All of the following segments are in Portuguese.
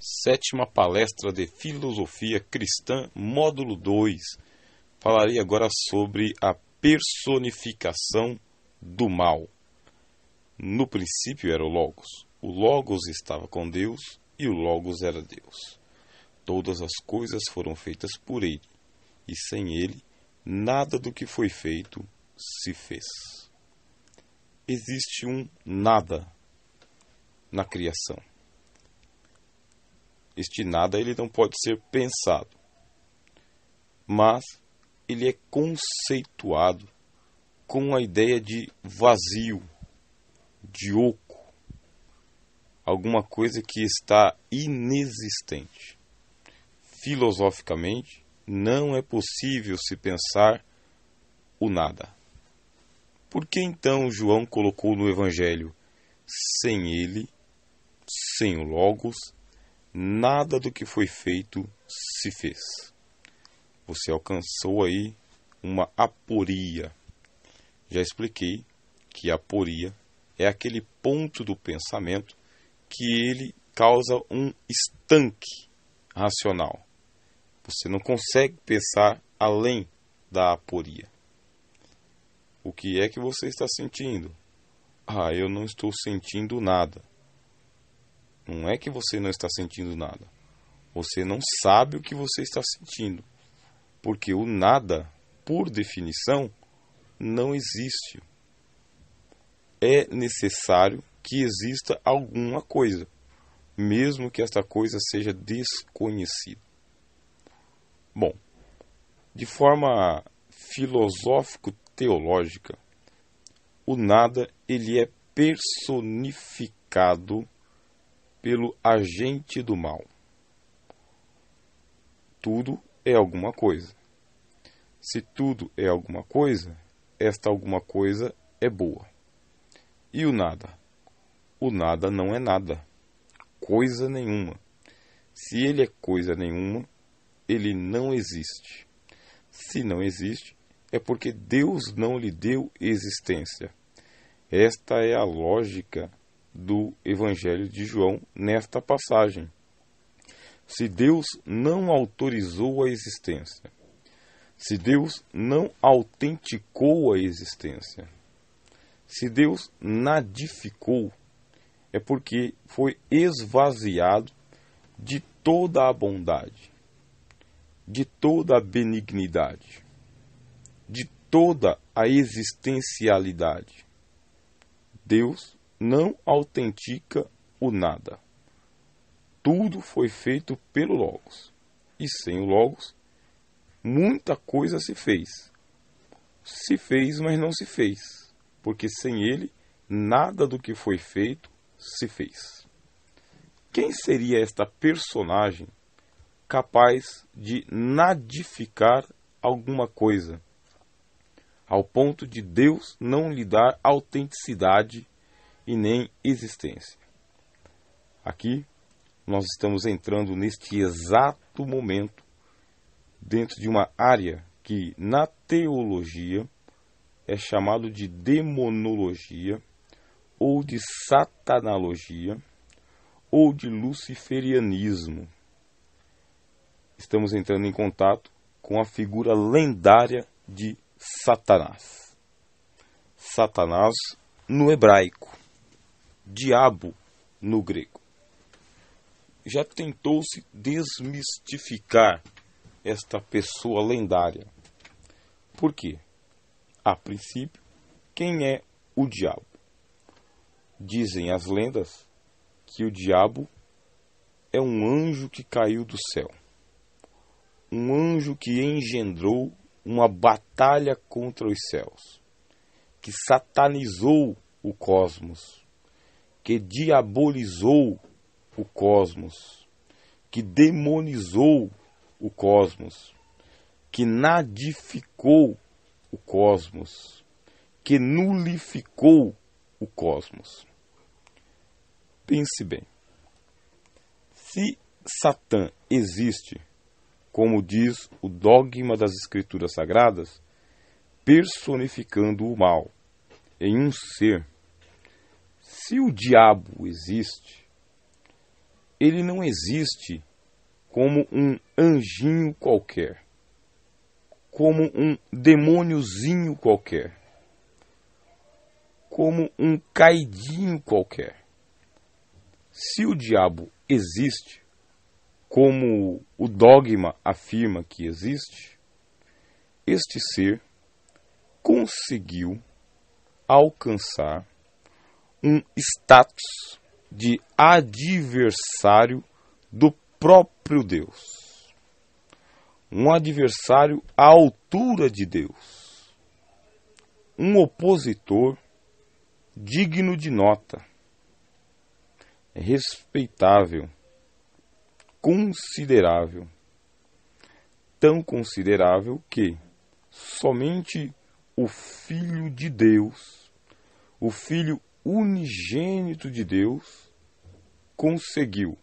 Sétima palestra de Filosofia Cristã, módulo 2. Falarei agora sobre a personificação do mal. No princípio era o Logos. O Logos estava com Deus e o Logos era Deus. Todas as coisas foram feitas por ele, e sem ele, nada do que foi feito se fez. Existe um nada na criação. Este nada ele não pode ser pensado, mas ele é conceituado com a ideia de vazio, de oco, alguma coisa que está inexistente. Filosoficamente, não é possível se pensar o nada. Por que então João colocou no Evangelho, sem ele, sem o Logos, nada do que foi feito se fez? Você alcançou aí uma aporia. Já expliquei que a aporia é aquele ponto do pensamento que ele causa um estanque racional. Você não consegue pensar além da aporia. O que é que você está sentindo? Eu não estou sentindo nada. Não é que você não está sentindo nada. Você não sabe o que você está sentindo. Porque o nada, por definição, não existe. É necessário que exista alguma coisa, mesmo que esta coisa seja desconhecida. Bom, de forma filosófico-teológica, o nada ele é personificado pelo agente do mal. Tudo é alguma coisa. Se tudo é alguma coisa, esta alguma coisa é boa. E o nada? O nada não é nada. Coisa nenhuma. Se ele é coisa nenhuma, ele não existe. Se não existe, é porque Deus não lhe deu existência. Esta é a lógica do Evangelho de João nesta passagem. Se Deus não autorizou a existência, se Deus não autenticou a existência, se Deus nadificou, é porque foi esvaziado de toda a bondade, de toda a benignidade, de toda a existencialidade. Deus não autentica o nada. Tudo foi feito pelo Logos. E sem o Logos, muita coisa se fez. Se fez, mas não se fez. Porque sem ele, nada do que foi feito se fez. Quem seria esta personagem capaz de nadificar alguma coisa, ao ponto de Deus não lhe dar autenticidade e nem existência? Aqui, nós estamos entrando neste exato momento dentro de uma área que, na teologia, é chamado de demonologia, ou de satanalogia, ou de luciferianismo. Estamos entrando em contato com a figura lendária de Satanás. Satanás no hebraico, diabo no grego. Já tentou-se desmistificar esta pessoa lendária. Por quê? A princípio, quem é o diabo? Dizem as lendas que o diabo é um anjo que caiu do céu. Um anjo que engendrou uma batalha contra os céus, que satanizou o cosmos, que diabolizou o cosmos, que demonizou o cosmos, que nadificou o cosmos, que nulificou o cosmos. Pense bem. Se Satã existe, como diz o dogma das Escrituras Sagradas, personificando o mal em um ser, se o diabo existe, ele não existe como um anjinho qualquer, como um demôniozinho qualquer, como um caidinho qualquer. Se o diabo existe, como o dogma afirma que existe, este ser conseguiu alcançar um status de adversário do próprio Deus. Um adversário à altura de Deus. Um opositor digno de nota. Respeitável. Considerável. Tão considerável que somente o Filho de Deus, o Filho unigênito de Deus, conseguiu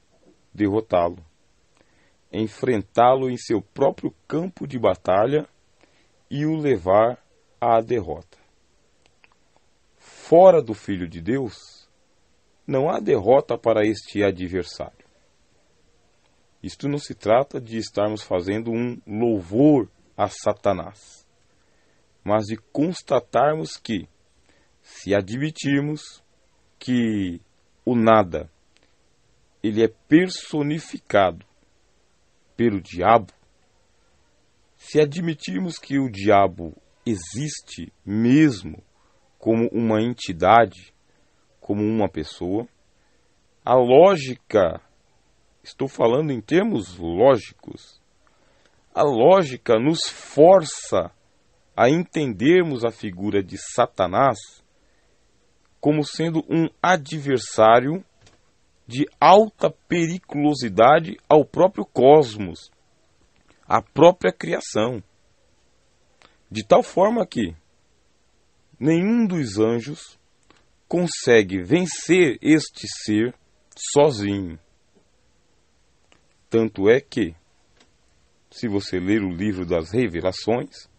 derrotá-lo, enfrentá-lo em seu próprio campo de batalha e o levar à derrota. Fora do Filho de Deus, não há derrota para este adversário. Isto não se trata de estarmos fazendo um louvor a Satanás, mas de constatarmos que, se admitirmos que o nada, ele é personificado pelo diabo, se admitirmos que o diabo existe mesmo como uma entidade, como uma pessoa, a lógica, estou falando em termos lógicos, a lógica nos força a entendermos a figura de Satanás como sendo um adversário de alta periculosidade ao próprio cosmos, à própria criação. De tal forma que nenhum dos anjos consegue vencer este ser sozinho. Tanto é que, se você ler o livro das Revelações,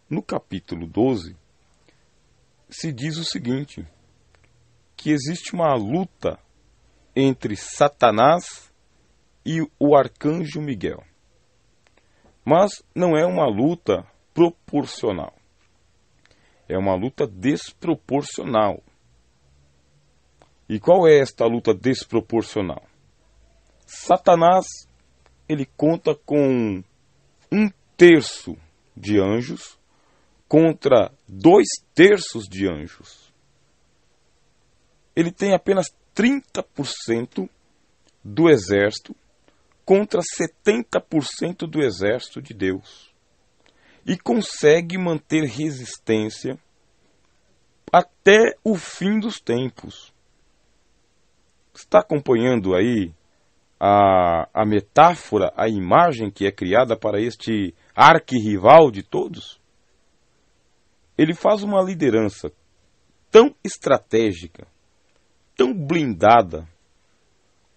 no capítulo 12, se diz o seguinte, que existe uma luta entre Satanás e o arcanjo Miguel. Mas não é uma luta proporcional. É uma luta desproporcional. E qual é esta luta desproporcional? Satanás, ele conta com 1/3 de anjos contra 2/3 de anjos. Ele tem apenas 30% do exército contra 70% do exército de Deus. E consegue manter resistência até o fim dos tempos. Está acompanhando aí a metáfora, a imagem que é criada para este arquirrival de todos? Ele faz uma liderança tão estratégica, tão blindada,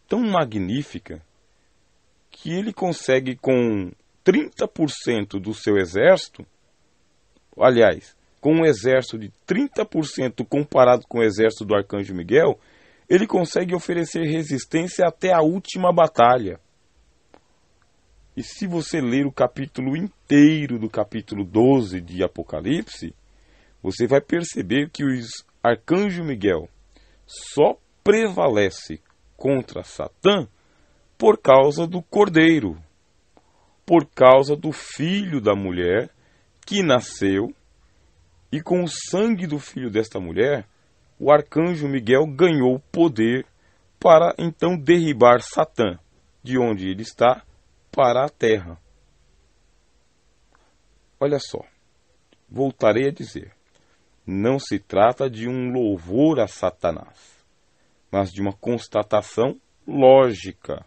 tão magnífica, que ele consegue com 30% do seu exército, aliás, com um exército de 30% comparado com o exército do Arcanjo Miguel, ele consegue oferecer resistência até a última batalha. E se você ler o capítulo inteiro do capítulo 12 de Apocalipse, você vai perceber que o Arcanjo Miguel só prevalece contra Satã por causa do Cordeiro, por causa do filho da mulher que nasceu, e com o sangue do filho desta mulher, o Arcanjo Miguel ganhou poder para então derribar Satã, de onde ele está, para a terra. Olha só, voltarei a dizer, não se trata de um louvor a Satanás, mas de uma constatação lógica.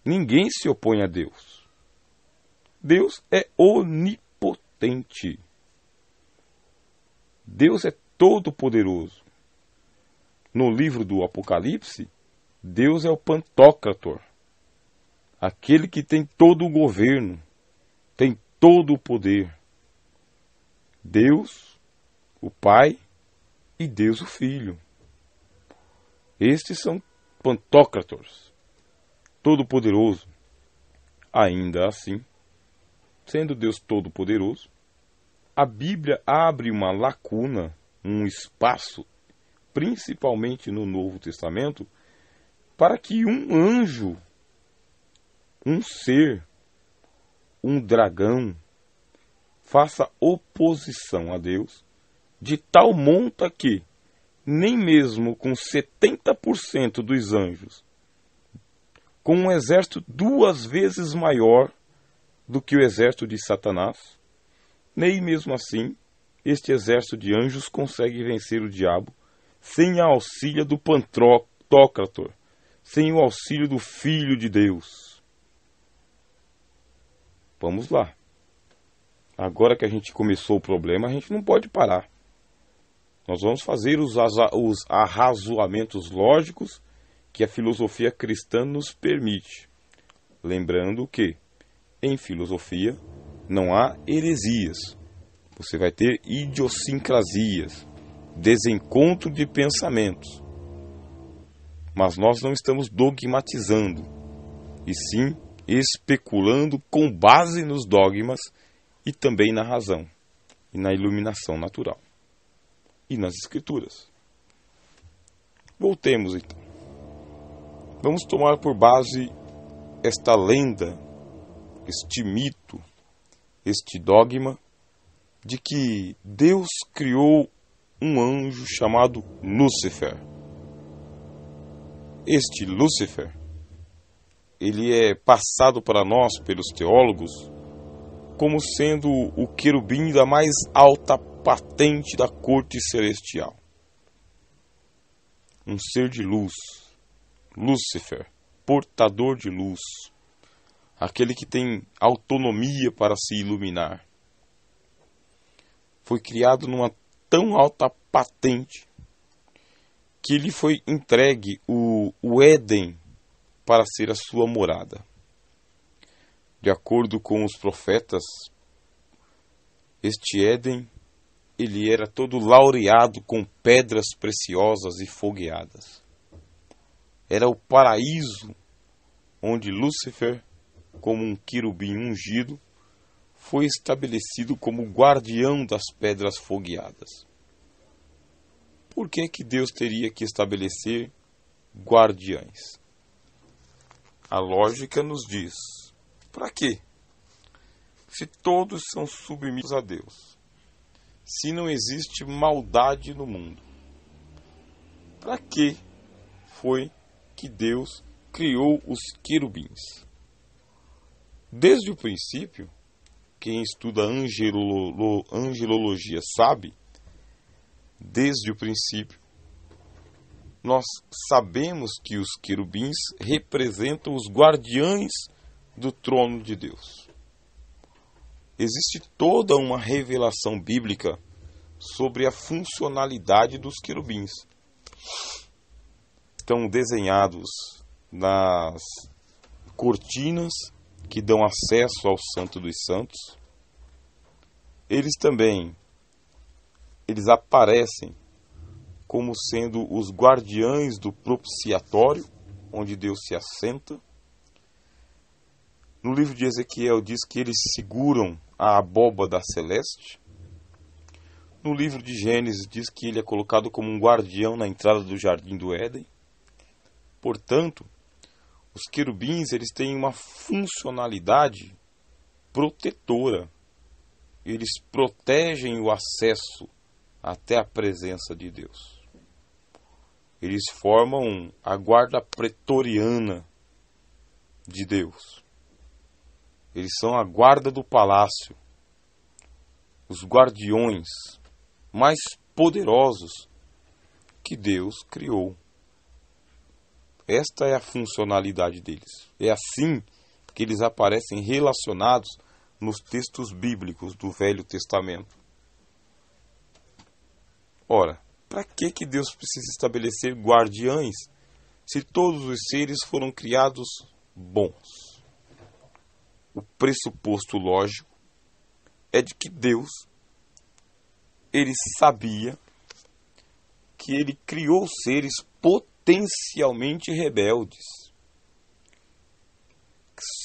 Ninguém se opõe a Deus. Deus é onipotente. Deus é todo-poderoso. No livro do Apocalipse, Deus é o Pantocrator, aquele que tem todo o governo, tem todo o poder. Deus, o Pai, e Deus, o Filho. Estes são Pantocrator, Todo-Poderoso. Ainda assim, sendo Deus Todo-Poderoso, a Bíblia abre uma lacuna, um espaço, principalmente no Novo Testamento, para que um anjo, um ser, um dragão, faça oposição a Deus, de tal monta que, nem mesmo com 70% dos anjos, com um exército 2 vezes maior do que o exército de Satanás, nem mesmo assim, este exército de anjos consegue vencer o diabo sem a auxílio do Pantocrator, sem o auxílio do Filho de Deus. Vamos lá. Agora que a gente começou o problema, a gente não pode parar. Nós vamos fazer os arrazoamentos lógicos que a filosofia cristã nos permite. Lembrando que, em filosofia, não há heresias. Você vai ter idiosincrasias, desencontro de pensamentos. Mas nós não estamos dogmatizando, e sim especulando com base nos dogmas e também na razão, e na iluminação natural, e nas escrituras. Voltemos então. Vamos tomar por base esta lenda, este mito, este dogma, de que Deus criou um anjo chamado Lúcifer. Este Lúcifer, ele é passado para nós, pelos teólogos, como sendo o querubim da mais alta patente da corte celestial. Um ser de luz, Lúcifer, portador de luz, aquele que tem autonomia para se iluminar. Foi criado numa tão alta patente que lhe foi entregue o Éden para ser a sua morada. De acordo com os profetas, este Éden, ele era todo laureado com pedras preciosas e fogueadas. Era o paraíso onde Lúcifer, como um querubim ungido, foi estabelecido como guardião das pedras fogueadas. Por que Deus teria que estabelecer guardiães? A lógica nos diz, para quê? Se todos são submissos a Deus, se não existe maldade no mundo, para que foi que Deus criou os querubins? Desde o princípio, quem estuda angelologia sabe, desde o princípio, nós sabemos que os querubins representam os guardiães do trono de Deus. Existe toda uma revelação bíblica sobre a funcionalidade dos querubins. Estão desenhados nas cortinas que dão acesso ao Santo dos Santos. Eles aparecem como sendo os guardiães do propiciatório, onde Deus se assenta. No livro de Ezequiel diz que eles seguram a abóbada celeste. No livro de Gênesis diz que ele é colocado como um guardião na entrada do jardim do Éden. Portanto, os querubins, eles têm uma funcionalidade protetora. Eles protegem o acesso até a presença de Deus. Eles formam a guarda pretoriana de Deus. Eles são a guarda do palácio, os guardiões mais poderosos que Deus criou. Esta é a funcionalidade deles. É assim que eles aparecem relacionados nos textos bíblicos do Velho Testamento. Ora, para que Deus precisa estabelecer guardiães se todos os seres foram criados bons? O pressuposto lógico é de que Deus, ele sabia que ele criou seres potencialmente rebeldes.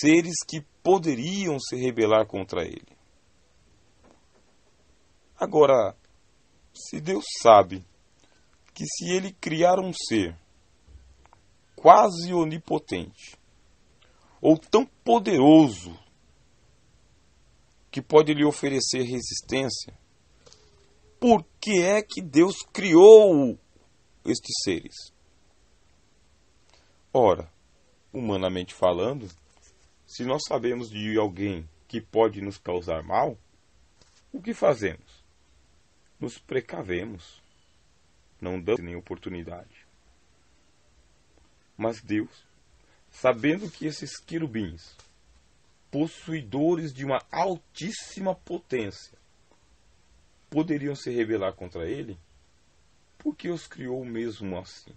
Seres que poderiam se rebelar contra ele. Agora, se Deus sabe que se ele criar um ser quase onipotente, ou tão poderoso, que pode lhe oferecer resistência, por que é que Deus criou estes seres? Ora, humanamente falando, se nós sabemos de alguém que pode nos causar mal, o que fazemos? Nos precavemos, não damos nem oportunidade. Mas Deus, sabendo que esses querubins, possuidores de uma altíssima potência, poderiam se rebelar contra ele, por que os criou mesmo assim?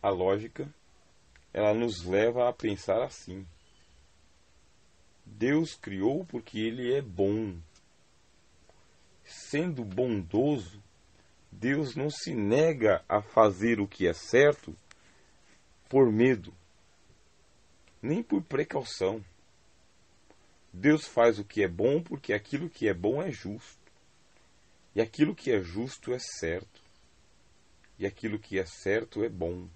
A lógica, ela nos leva a pensar assim. Deus criou porque ele é bom. Sendo bondoso, Deus não se nega a fazer o que é certo por medo, nem por precaução. Deus faz o que é bom porque aquilo que é bom é justo. E aquilo que é justo é certo. E aquilo que é certo é bom.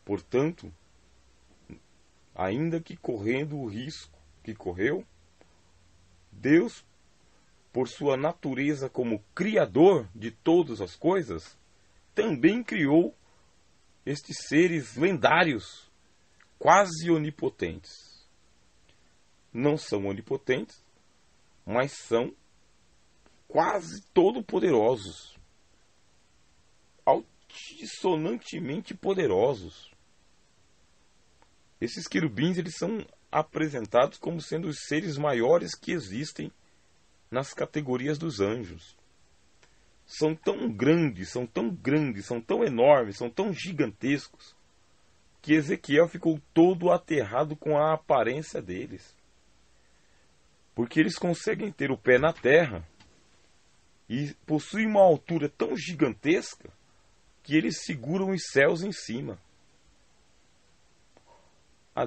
Portanto, ainda que correndo o risco que correu, Deus, por sua natureza como criador de todas as coisas, também criou estes seres lendários, quase onipotentes. Não são onipotentes, mas são quase todo-poderosos, altissonantemente poderosos. Esses querubins, eles são apresentados como sendo os seres maiores que existem nas categorias dos anjos. São tão grandes, são tão enormes, são tão gigantescos, que Ezequiel ficou todo aterrado com a aparência deles. Porque eles conseguem ter o pé na terra e possuem uma altura tão gigantesca que eles seguram os céus em cima.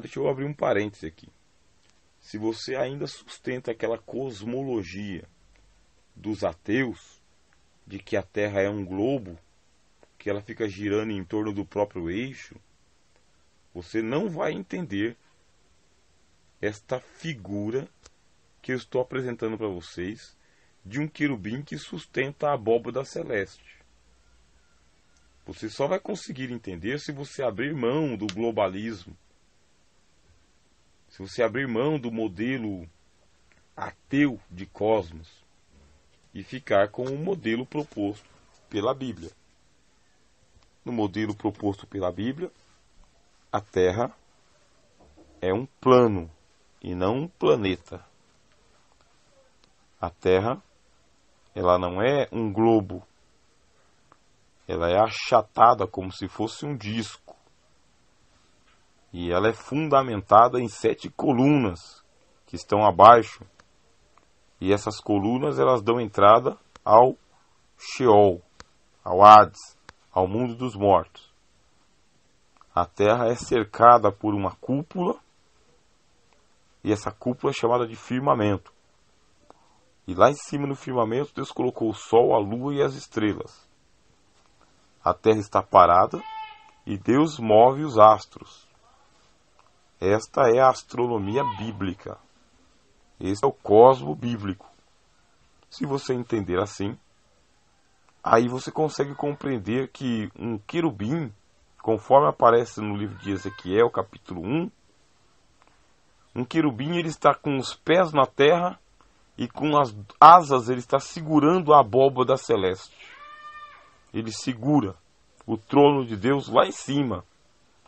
Deixa eu abrir um parêntese aqui. Se você ainda sustenta aquela cosmologia dos ateus, de que a Terra é um globo, que ela fica girando em torno do próprio eixo, você não vai entender esta figura que eu estou apresentando para vocês, de um querubim que sustenta a abóbada celeste. Você só vai conseguir entender se você abrir mão do globalismo, se você abrir mão do modelo ateu de cosmos e ficar com o modelo proposto pela Bíblia. No modelo proposto pela Bíblia, a Terra é um plano e não um planeta. A Terra, ela não é um globo. Ela é achatada como se fosse um disco. E ela é fundamentada em 7 colunas que estão abaixo. E essas colunas, elas dão entrada ao Sheol, ao Hades, ao mundo dos mortos. A Terra é cercada por uma cúpula, e essa cúpula é chamada de firmamento. E lá em cima no firmamento, Deus colocou o sol, a lua e as estrelas. A Terra está parada e Deus move os astros. Esta é a astronomia bíblica. Esse é o cosmo bíblico. Se você entender assim, aí você consegue compreender que um querubim, conforme aparece no livro de Ezequiel, capítulo 1, um querubim, ele está com os pés na terra e com as asas ele está segurando a abóbada celeste. Ele segura o trono de Deus lá em cima,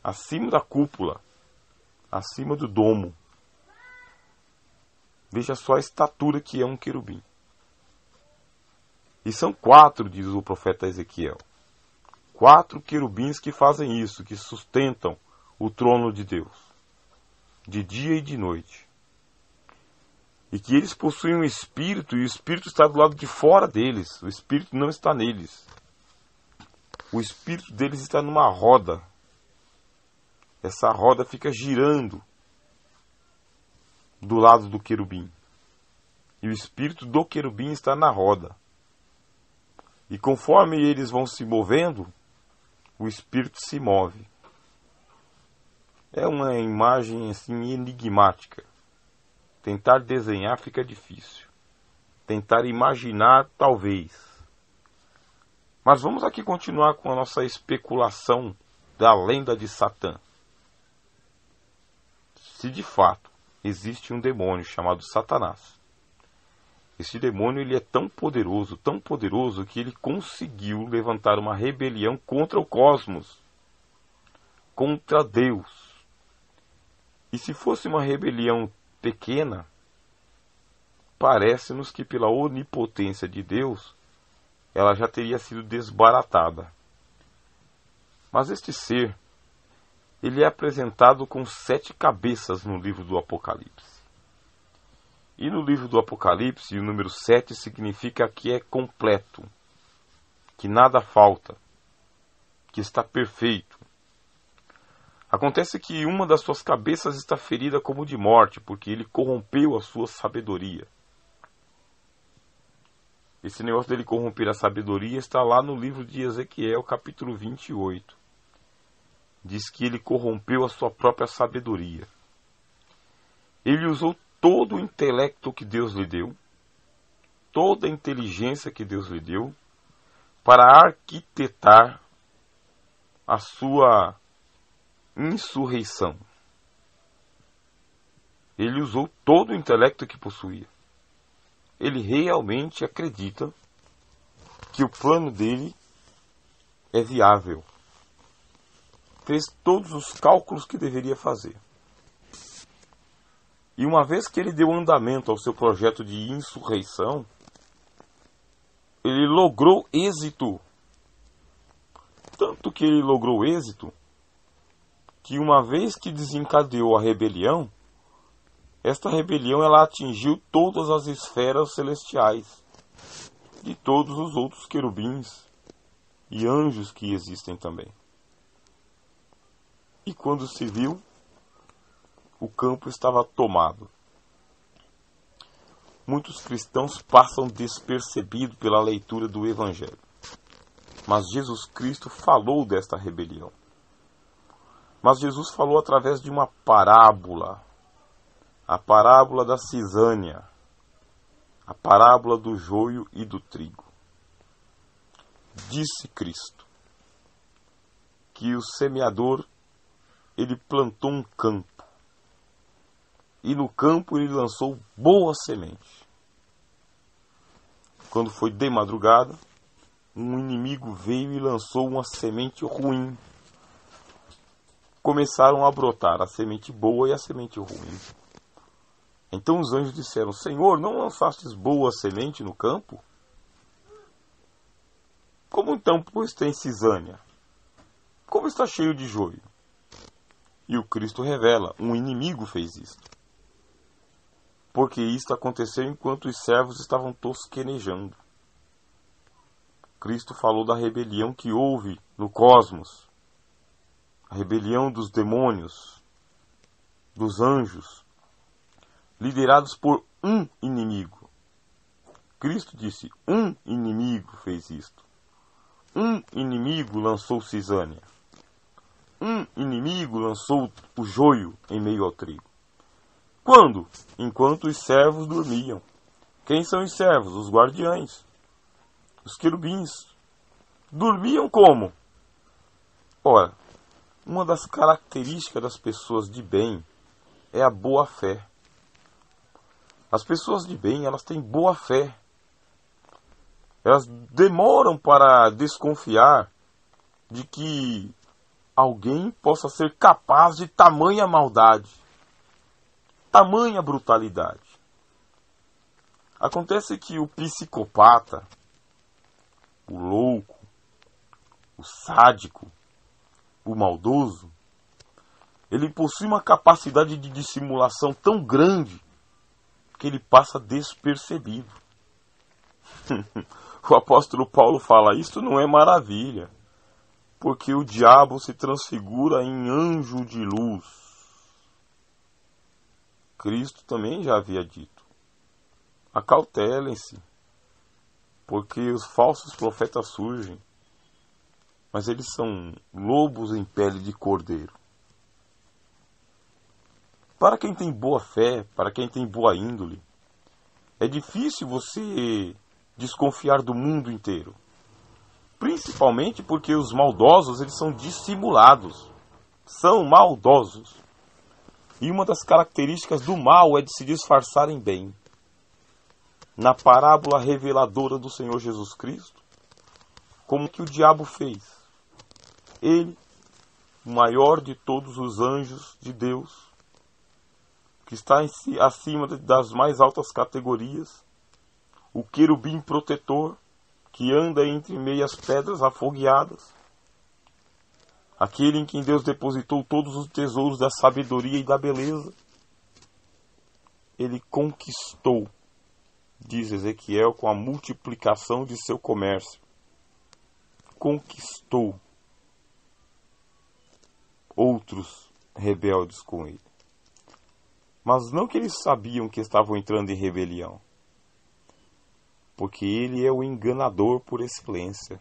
acima da cúpula, acima do domo. Veja só a estatura que é um querubim. E são 4, diz o profeta Ezequiel. 4 querubins que fazem isso, que sustentam o trono de Deus, de dia e de noite. E que eles possuem um espírito, e o espírito está do lado de fora deles. O espírito não está neles. o espírito deles está numa roda. Essa roda fica girando do lado do querubim. E o espírito do querubim está na roda. E conforme eles vão se movendo, o espírito se move. É uma imagem assim enigmática. Tentar desenhar fica difícil. Tentar imaginar, talvez. Mas vamos aqui continuar com a nossa especulação da lenda de Satã. Se de fato existe um demônio chamado Satanás, esse demônio ele é tão poderoso que ele conseguiu levantar uma rebelião contra o cosmos, contra Deus. E se fosse uma rebelião pequena, parece-nos que pela onipotência de Deus, ela já teria sido desbaratada. Mas este ser, ele é apresentado com 7 cabeças no livro do Apocalipse. E no livro do Apocalipse, o número 7 significa que é completo, que nada falta, que está perfeito. Acontece que uma das suas cabeças está ferida como de morte, porque ele corrompeu a sua sabedoria. Esse negócio dele corromper a sabedoria está lá no livro de Ezequiel, capítulo 28. Diz que ele corrompeu a sua própria sabedoria. Ele usou todo o intelecto que Deus lhe deu, toda a inteligência que Deus lhe deu, para arquitetar a sua insurreição. Ele usou todo o intelecto que possuía. Ele realmente acredita que o plano dele é viável. Fez todos os cálculos que deveria fazer. E uma vez que ele deu andamento ao seu projeto de insurreição, ele logrou êxito. Tanto que ele logrou êxito, que uma vez que desencadeou a rebelião, esta rebelião ela atingiu todas as esferas celestiais, de todos os outros querubins e anjos que existem também. E quando se viu, o campo estava tomado. Muitos cristãos passam despercebidos pela leitura do Evangelho. Mas Jesus Cristo falou desta rebelião. Mas Jesus falou através de uma parábola. A parábola da cisânia. A parábola do joio e do trigo. Disse Cristo que o semeador, ele plantou um campo. E no campo ele lançou boa semente. Quando foi de madrugada, um inimigo veio e lançou uma semente ruim. Começaram a brotar a semente boa e a semente ruim. Então os anjos disseram: Senhor, não lançastes boa semente no campo? Como então, pois, tem cisânia? Como está cheio de joio? E o Cristo revela: um inimigo fez isto. Porque isto aconteceu enquanto os servos estavam tosquenejando. Cristo falou da rebelião que houve no cosmos. A rebelião dos demônios, dos anjos, liderados por um inimigo. Cristo disse: um inimigo fez isto. Um inimigo lançou cisânia. Um inimigo lançou o joio em meio ao trigo. Quando? Enquanto os servos dormiam. Quem são os servos? Os guardiães. Os querubins. Dormiam como? Ora, uma das características das pessoas de bem é a boa fé. As pessoas de bem, elas têm boa fé. Elas demoram para desconfiar de que alguém possa ser capaz de tamanha maldade, tamanha brutalidade. Acontece que o psicopata, o louco, o sádico, o maldoso, ele possui uma capacidade de dissimulação tão grande que ele passa despercebido. O apóstolo Paulo fala: isto não é maravilha. porque o diabo se transfigura em anjo de luz. Cristo também já havia dito: acautelem-se, porque os falsos profetas surgem, mas eles são lobos em pele de cordeiro. Para quem tem boa fé, para quem tem boa índole, é difícil você desconfiar do mundo inteiro. Principalmente porque os maldosos, eles são dissimulados. São maldosos. E uma das características do mal é de se disfarçar em bem. Na parábola reveladora do Senhor Jesus Cristo, como que o diabo fez? Ele, o maior de todos os anjos de Deus, que está acima das mais altas categorias, o querubim protetor, que anda entre meias pedras afogueadas, aquele em quem Deus depositou todos os tesouros da sabedoria e da beleza, ele conquistou, diz Ezequiel, com a multiplicação de seu comércio. Conquistou outros rebeldes com ele. Mas não que eles sabiam que estavam entrando em rebelião, porque ele é o enganador por excelência.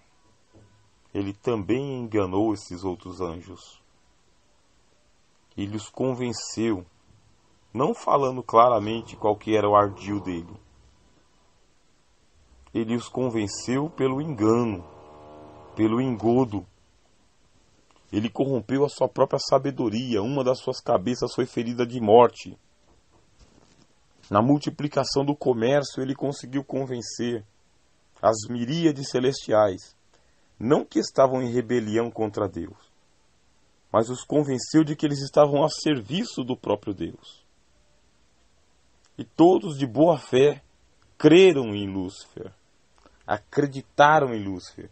Ele também enganou esses outros anjos. Ele os convenceu, não falando claramente qual que era o ardil dele. Ele os convenceu pelo engano, pelo engodo. Ele corrompeu a sua própria sabedoria. Uma das suas cabeças foi ferida de morte. Na multiplicação do comércio, ele conseguiu convencer as miríades celestiais, não que estavam em rebelião contra Deus, mas os convenceu de que eles estavam a serviço do próprio Deus. E todos de boa fé creram em Lúcifer, acreditaram em Lúcifer.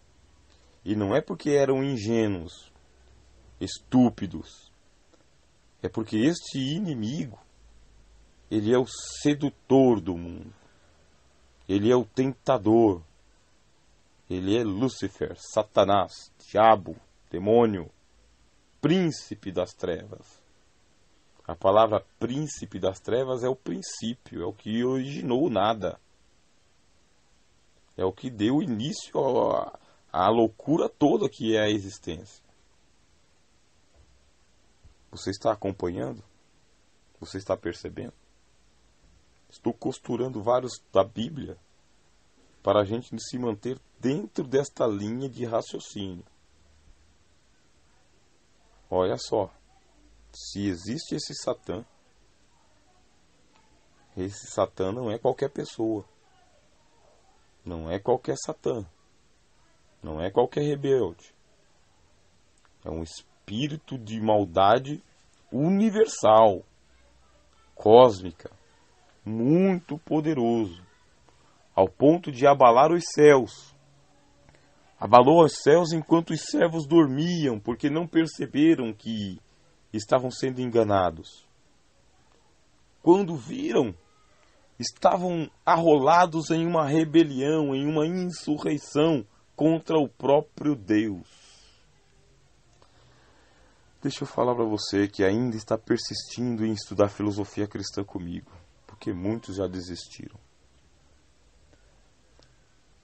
E não é porque eram ingênuos, estúpidos, é porque este inimigo, ele é o sedutor do mundo. Ele é o tentador. Ele é Lúcifer, Satanás, diabo, demônio, príncipe das trevas. A palavra príncipe das trevas é o princípio, é o que originou nada. É o que deu início à loucura toda que é a existência. Você está acompanhando? Você está percebendo? Estou costurando vários da Bíblia para a gente se manter dentro desta linha de raciocínio. Olha só, se existe esse Satã não é qualquer pessoa, não é qualquer Satã, não é qualquer rebelde. É um espírito de maldade universal, cósmica, muito poderoso, ao ponto de abalar os céus. Abalou os céus enquanto os servos dormiam, porque não perceberam que estavam sendo enganados. Quando viram, estavam arrolados em uma rebelião, em uma insurreição contra o próprio Deus. Deixa eu falar para você que ainda está persistindo em estudar filosofia cristã comigo, porque muitos já desistiram.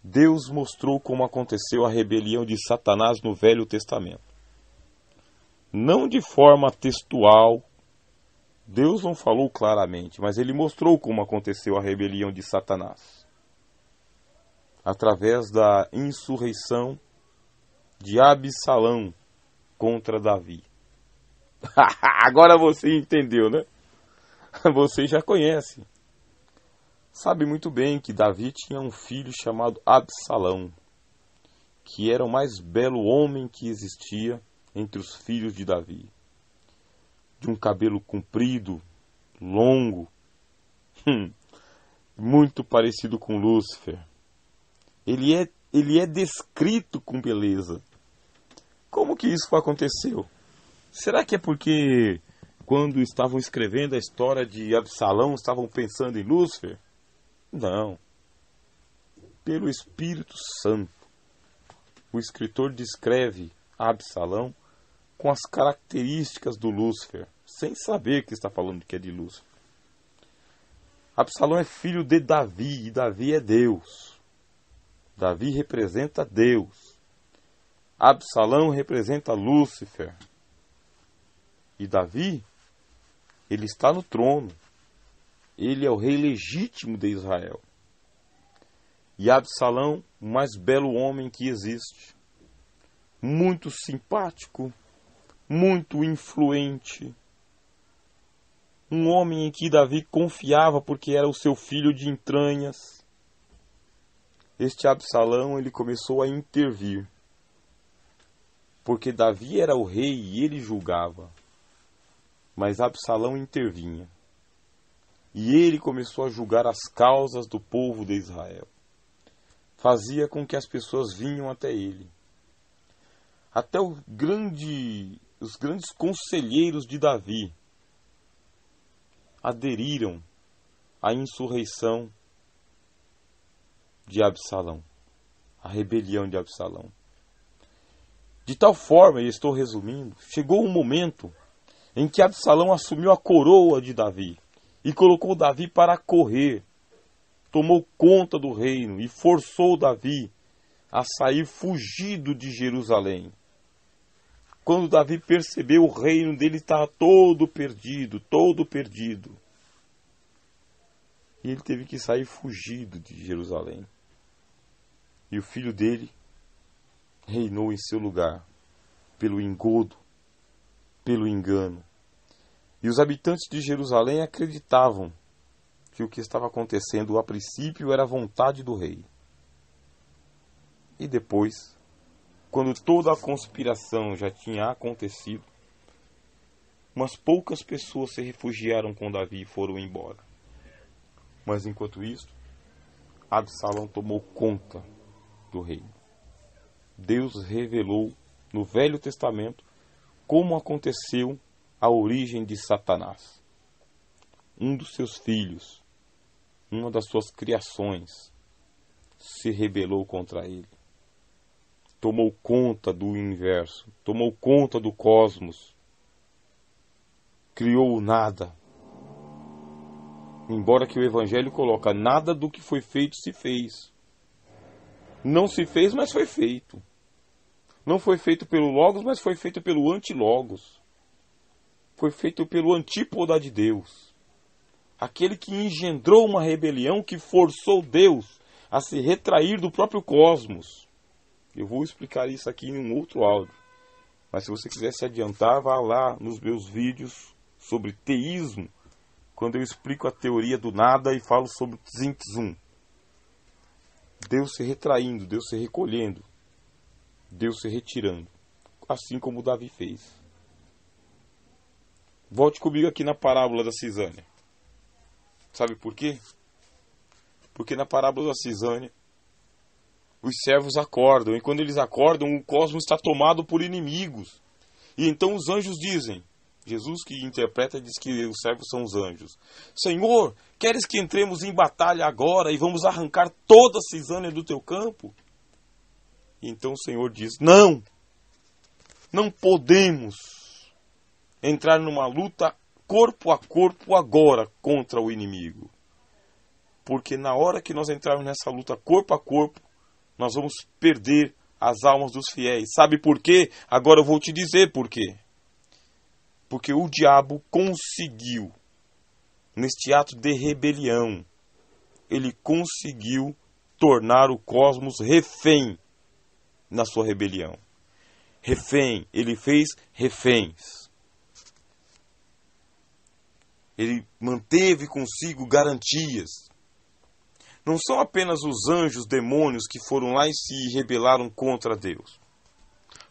Deus mostrou como aconteceu a rebelião de Satanás no Velho Testamento. Não de forma textual, Deus não falou claramente, mas ele mostrou como aconteceu a rebelião de Satanás. Através da insurreição de Absalão contra Davi. Agora você entendeu, né? Você já conhece. Sabe muito bem que Davi tinha um filho chamado Absalão, que era o mais belo homem que existia entre os filhos de Davi. De um cabelo comprido, longo, muito parecido com Lúcifer. Ele é descrito com beleza. Como que isso aconteceu? Será que é porque quando estavam escrevendo a história de Absalão estavam pensando em Lúcifer? Não. Pelo Espírito Santo. O escritor descreve Absalão com as características do Lúcifer, sem saber que está falando que é de Lúcifer. Absalão é filho de Davi, e Davi é Deus. Davi representa Deus. Absalão representa Lúcifer. E Davi, ele está no trono. Ele é o rei legítimo de Israel. E Absalão, o mais belo homem que existe. Muito simpático, muito influente. Um homem em que Davi confiava porque era o seu filho de entranhas. Este Absalão, ele começou a intervir. Porque Davi era o rei e ele julgava. Mas Absalão intervinha. E ele começou a julgar as causas do povo de Israel. Fazia com que as pessoas vinham até ele. Até os grandes conselheiros de Davi aderiram à insurreição de Absalão, à rebelião de Absalão. De tal forma, e estou resumindo, chegou um momento em que Absalão assumiu a coroa de Davi e colocou Davi para correr, tomou conta do reino e forçou Davi a sair fugido de Jerusalém. Quando Davi percebeu, o reino dele estava todo perdido, todo perdido. E ele teve que sair fugido de Jerusalém. E o filho dele reinou em seu lugar, pelo engodo, pelo engano. E os habitantes de Jerusalém acreditavam que o que estava acontecendo a princípio era a vontade do rei. E depois, quando toda a conspiração já tinha acontecido, umas poucas pessoas se refugiaram com Davi e foram embora. Mas enquanto isso, Absalão tomou conta do reino. Deus revelou no Velho Testamento como aconteceu a origem de Satanás. Um dos seus filhos, uma das suas criações, se rebelou contra ele. Tomou conta do universo, tomou conta do cosmos, criou o nada. Embora que o Evangelho coloca nada do que foi feito se fez. Não se fez, mas foi feito. Não foi feito pelo Logos, mas foi feito pelo Antilogos. Foi feito pelo antípoda de Deus. Aquele que engendrou uma rebelião que forçou Deus a se retrair do próprio cosmos. Eu vou explicar isso aqui em um outro áudio. Mas se você quiser se adiantar, vá lá nos meus vídeos sobre teísmo, quando eu explico a teoria do nada e falo sobre o Tzimtzum. Deus se retraindo, Deus se recolhendo, Deus se retirando, assim como Davi fez. Volte comigo aqui na parábola da cisânia. Sabe por quê? Porque na parábola da cisânia, os servos acordam, e quando eles acordam, o cosmos está tomado por inimigos. E então os anjos dizem, Jesus que interpreta diz que os servos são os anjos: Senhor, queres que entremos em batalha agora e vamos arrancar toda a cisânia do teu campo? E então o Senhor diz, não podemos entrar numa luta corpo a corpo agora contra o inimigo. Porque na hora que nós entrarmos nessa luta corpo a corpo, nós vamos perder as almas dos fiéis. Sabe por quê? Agora eu vou te dizer por quê. Porque o diabo conseguiu, neste ato de rebelião, ele conseguiu tornar o cosmos refém na sua rebelião. Refém, ele fez reféns. Ele manteve consigo garantias. Não são apenas os anjos, demônios que foram lá e se rebelaram contra Deus.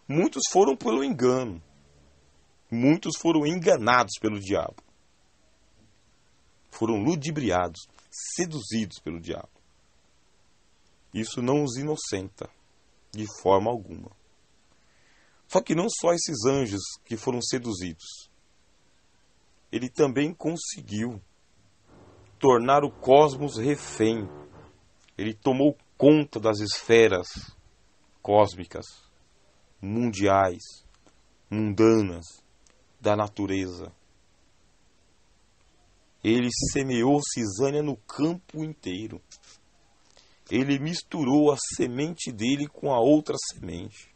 Muitos foram pelo engano. Muitos foram enganados pelo diabo. Foram ludibriados, seduzidos pelo diabo. Isso não os inocenta, de forma alguma. Só que não só esses anjos que foram seduzidos. Ele também conseguiu tornar o cosmos refém. Ele tomou conta das esferas cósmicas. mundiais, mundanas, da natureza. Ele semeou cisânia no campo inteiro. Ele misturou a semente dele com a outra semente.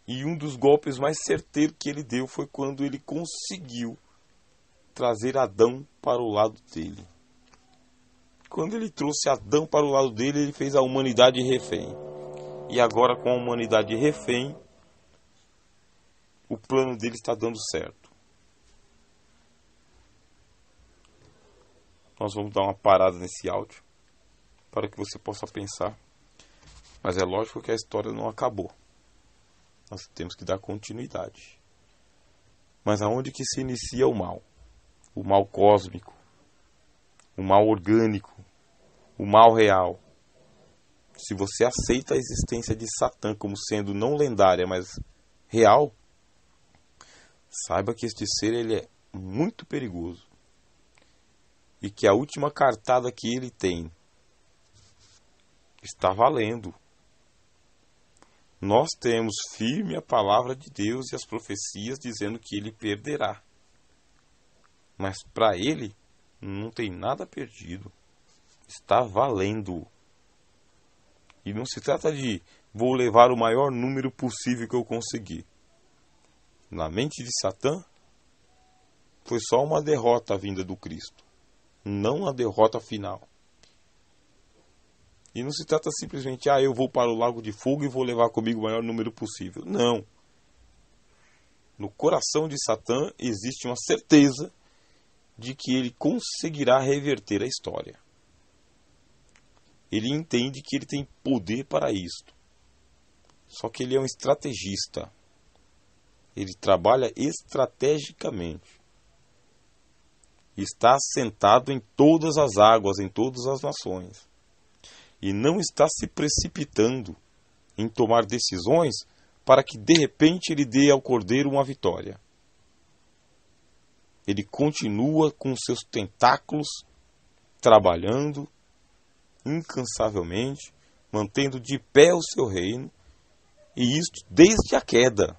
E um dos golpes mais certeiros que ele deu foi quando ele conseguiu trazer Adão para o lado dele. Quando ele trouxe Adão para o lado dele, ele fez a humanidade refém. E agora, com a humanidade refém, o plano dele está dando certo. Nós vamos dar uma parada nesse áudio para que você possa pensar. Mas é lógico que a história não acabou. Nós temos que dar continuidade. Mas aonde que se inicia o mal? O mal cósmico, o mal orgânico, o mal real. Se você aceita a existência de Satã como sendo não lendária, mas real, saiba que este ser ele é muito perigoso. E que a última cartada que ele tem está valendo. Nós temos firme a palavra de Deus e as profecias dizendo que ele perderá. Mas para ele não tem nada perdido. Está valendo. E não se trata de vou levar o maior número possível que eu conseguir. Na mente de Satã, foi só uma derrota a vinda do Cristo. Não a derrota final. E não se trata simplesmente, eu vou para o lago de fogo e vou levar comigo o maior número possível. Não. No coração de Satã existe uma certeza de que ele conseguirá reverter a história. Ele entende que ele tem poder para isto. Só que ele é um estrategista. Ele trabalha estrategicamente. Está assentado em todas as águas, em todas as nações. E não está se precipitando em tomar decisões para que de repente ele dê ao cordeiro uma vitória. Ele continua com seus tentáculos trabalhando incansavelmente, mantendo de pé o seu reino, e isto desde a queda,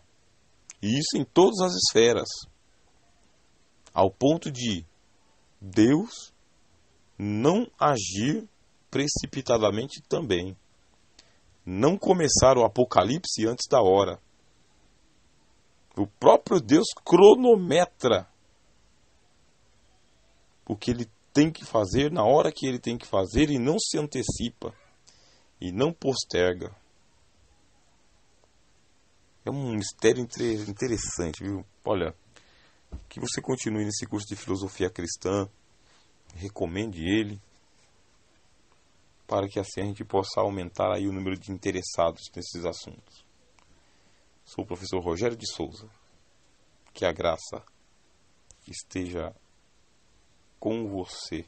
e isso em todas as esferas, ao ponto de Deus não agir precipitadamente também, não começar o apocalipse antes da hora. O próprio Deus cronometra o que ele tem que fazer na hora que ele tem que fazer e não se antecipa e não posterga. É um mistério interessante, viu? Olha, que você continue nesse curso de filosofia cristã, recomende ele, para que assim a gente possa aumentar aí o número de interessados nesses assuntos. Sou o professor Rogério de Souza. Que a graça esteja com você.